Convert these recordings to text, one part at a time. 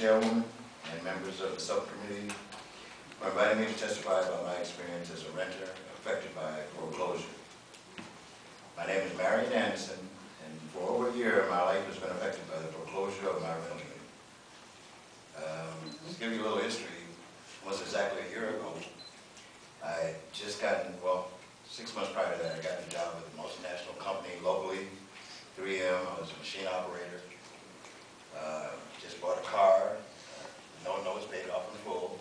Chairwoman and members of the subcommittee for inviting me to testify about my experience as a renter affected by foreclosure. My name is Marion Anderson, and for over a year, my life has been affected by the foreclosure of my rental unit. To give you a little history, almost exactly a year ago, I had just gotten, well, 6 months prior to that, I got a job with a multinational company locally, 3M. I was a machine operator. Just bought a car, no notes, paid it off in full.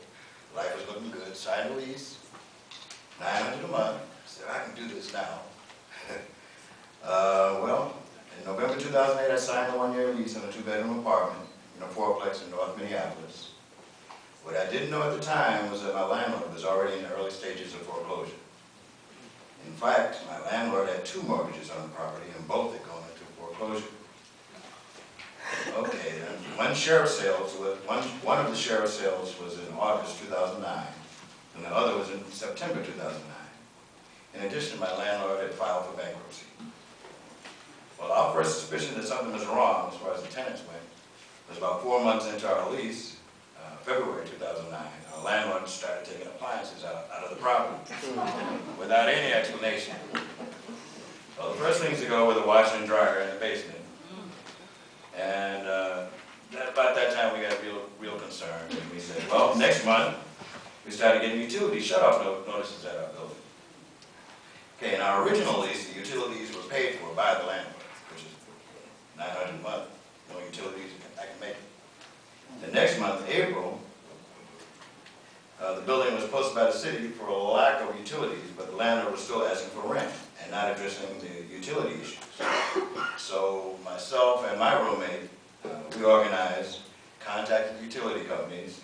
Life was looking good. Signed a lease, $900 a month. I said, I can do this now. Well, in November 2008, I signed a 1-year lease on a 2-bedroom apartment in a fourplex in North Minneapolis. What I didn't know at the time was that my landlord was already in the early stages of foreclosure. In fact, my landlord had 2 mortgages on the property, and both had gone into foreclosure. Okay, then one of the sheriff's sales was in August 2009, and the other was in September 2009. In addition, my landlord had filed for bankruptcy. Well, our first suspicion that something was wrong, as far as the tenants went, was about 4 months into our lease, February 2009. Our landlord started taking appliances out of the property without any explanation. Well, the first things to go were the washer and dryer in the basement. And about that time, we got real concerned. And we said, well, next month, we started getting utility shut-off notices at our building. Okay, in our original lease, the utilities were paid for by the landlord, which is $900 a month. No utilities, I can make it. The next month, April, the building was posted by the city for a lack of utilities, but the landlord was still asking for rent and not addressing the utility issues. So myself and my roommate, we organized, contacted the utility companies,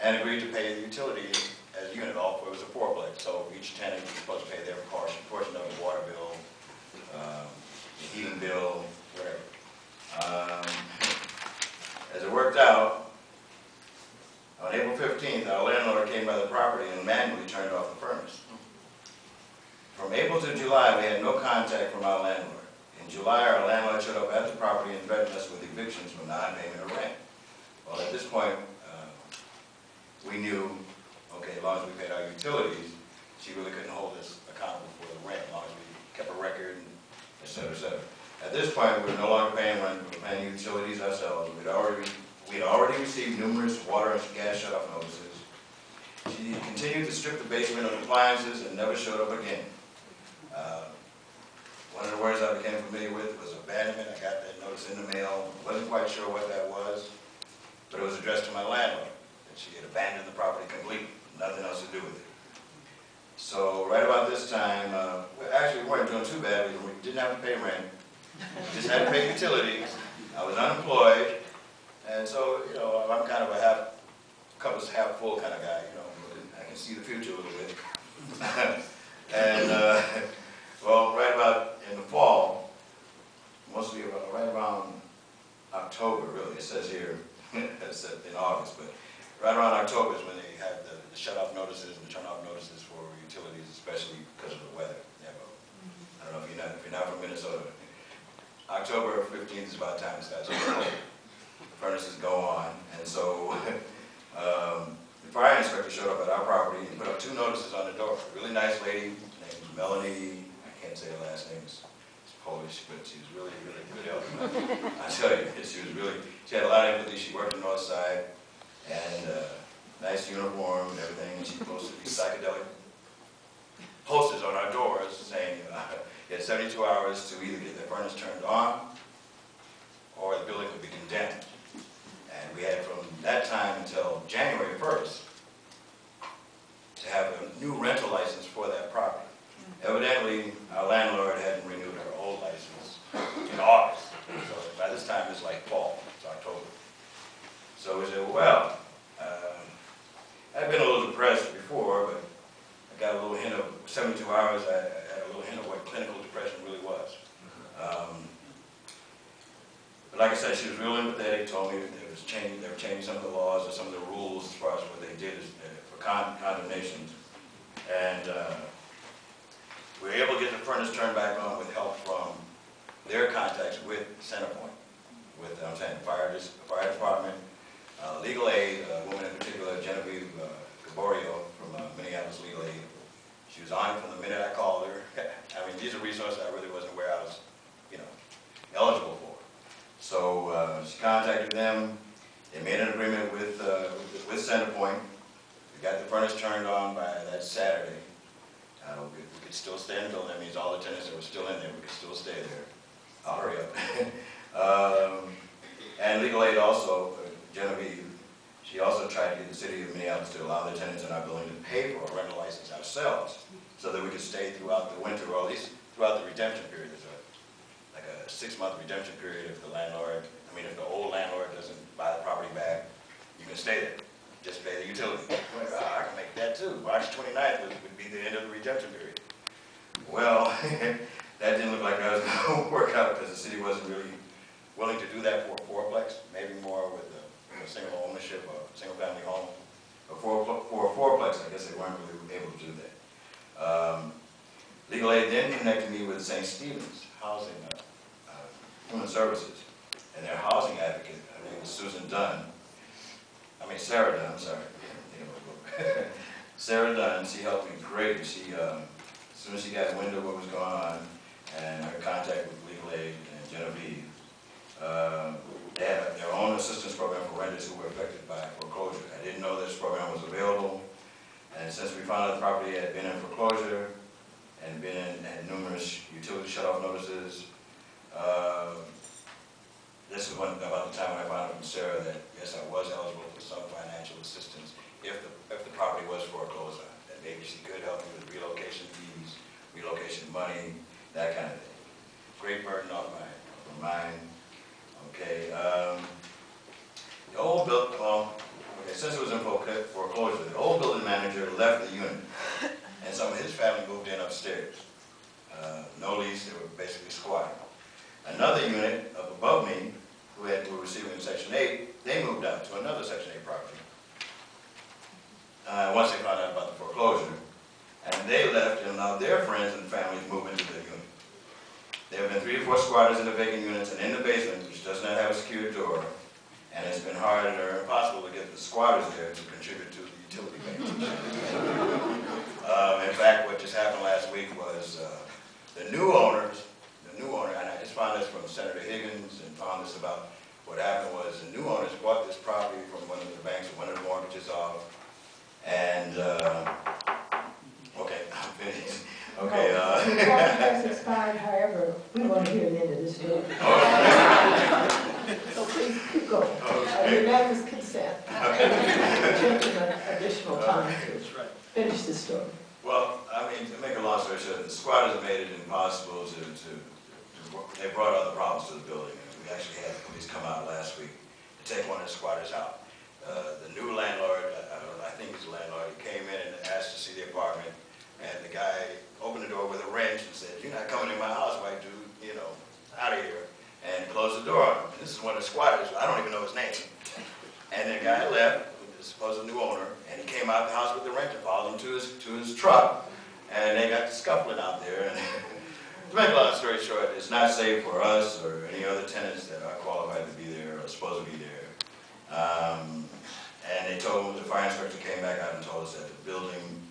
and agreed to pay the utilities as a unit. It was a fourplex, so each tenant was supposed to pay their portion of the water bill, the heating bill, whatever. As it worked out, on April 15th, our landlord came by the property and manually turned off the furnace. From April to July, we had no contact from our landlord. In July, our landlord showed up at the property and threatened us with evictions for non-payment of rent. Well, at this point, we knew, okay, as long as we paid our utilities, she really couldn't hold us accountable for the rent, as long as we kept a record, and et cetera, et cetera. At this point, we were no longer paying rent, we were paying utilities ourselves. We'd already received numerous water and gas shut-off notices. She continued to strip the basement of appliances and never showed up again. One of the words I became familiar with was abandonment. I got that notice in the mail. Wasn't quite sure what that was, but it was addressed to my landlord, that she had abandoned the property completely, nothing else to do with it. So right about this time, actually we weren't doing too bad. We didn't have to pay rent. We just had to pay utilities. I was unemployed, and so, you know, I'm kind of a cup is half full kind of guy, you know. I can see the future a little bit. And, well, right about in the fall, mostly right around October, really, it says here, it's in August, but right around October is when they had the shut-off notices and the turn-off notices for utilities, especially because of the weather. I don't know if you're not from Minnesota. October 15th is about the time it starts. The furnaces go on, and so the fire inspector showed up at our property and put up 2 notices on the door. A really nice lady, her name was Melanie. I can't say her last name. It's Polish, but she was really, really good help. I tell you, she had a lot of empathy. She worked on the north side, and nice uniform and everything. And she posted these psychedelic posters on our doors saying you had 72 hours to either get the furnace turned on or the building would be condemned. And we had from that time until January 1st to have a new rental license for that property. Evidently, our landlord hadn't renewed her old license in August. So by this time, it's like fall. It's October. So we said, well, I'd been a little depressed before, but I got a little hint of 72 hours. I had a little hint of what clinical depression really was. But like I said, she was real empathetic, told me that they were changing some of the laws or some of the rules as far as what they did for condemnations. And we were able to get the furnace turned back on with help from their contacts with Centerpoint, with the fire department, contacted them. They made an agreement with Centerpoint. We got the furnace turned on by that Saturday. We could still stay in the building. That means all the tenants that were still in there, we could still stay there. I'll hurry up. And legal aid also, Genevieve, she also tried to get the city of Minneapolis to allow the tenants in our building to pay for a rental license ourselves so that we could stay throughout the winter, or at least throughout the redemption period. There's like a 6-month redemption period if if the old landlord doesn't buy the property back, you can stay there. Just pay the utility. I can make that too. March 29th would be the end of the redemption period. Well, that didn't look like that was going to work out because the city wasn't really willing to do that for a fourplex, maybe more with a single ownership or single family home. But for a fourplex, I guess they weren't really able to do that. Legal aid then connected me with St. Stephen's Housing, Human Services, and their housing advocate, her name is Sarah Dunn, I'm sorry. Sarah Dunn, she helped me greatly. She, as soon as she got wind of what was going on, and her contact with legal aid and Genevieve, they had their own assistance program for renters who were affected by foreclosure. I didn't know this program was available, and since we found out the property had been in foreclosure and had numerous utility shutoff notices, this is about the time when I found out from Sarah that yes, I was eligible for some financial assistance if the property was foreclosed on. That maybe she could help me with relocation fees, relocation money, that kind of thing. Great burden off my mind. Okay. The old building, since it was in foreclosure, the old building manager left the unit, and some of his family moved in upstairs. No lease, they were basically squatting. Another unit up above me, who were receiving Section 8, they moved out to another Section 8 property. Once they found out about the foreclosure, and they left, and now their friends and families moved into the unit. There have been 3 or 4 squatters in the vacant units and in the basement, which does not have a secured door, and it's been hard or impossible to get the squatters there to contribute to the utility payments. In fact, what just happened last week was the new owner, and I just found this from Senator Higgins and found this about what happened was the new owners bought this property from one of the banks with one of the mortgages off, and okay, I'm finished. Okay. The contract has expired, however, we want to hear the end of this story. So please keep going. Unanimous consent. Additional time to finish this story. Well, to make a long story short, the squatters made it impossible they brought other problems to the building. We actually had the police come out last week to take one of the squatters out. The new landlord, I think he's the landlord, he came in and asked to see the apartment, and the guy opened the door with a wrench and said, "You're not coming in my house, white dude, out of here," and closed the door on him. This is one of the squatters, I don't even know his name. And the guy left, the supposed new owner, and he came out of the house with the wrench and followed him to his truck, and they got to scuffling out there. And to make a long story short, it's not safe for us or any other tenants that are qualified to be there or supposed to be there. And they told, the fire inspector came back out and told us that the building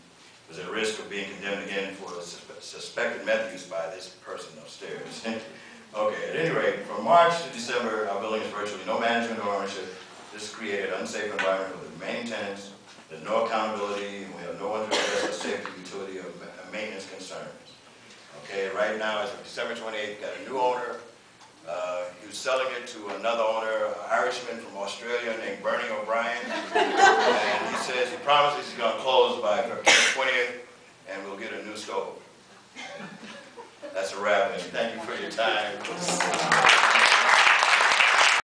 was at risk of being condemned again for suspected meth use by this person upstairs. Okay, at any rate, from March to December, our building is virtually no management or ownership. This created an unsafe environment for the remaining tenants. There's no accountability, and we have no one to address the safety, utility, or maintenance concerns. Okay, right now, as of December 28th, got a new owner. He was selling it to another owner, an Irishman from Australia named Bernie O'Brien. And he says, he promises he's going to close by February 20th, and we'll get a new stove. That's a wrap, and thank you for your time.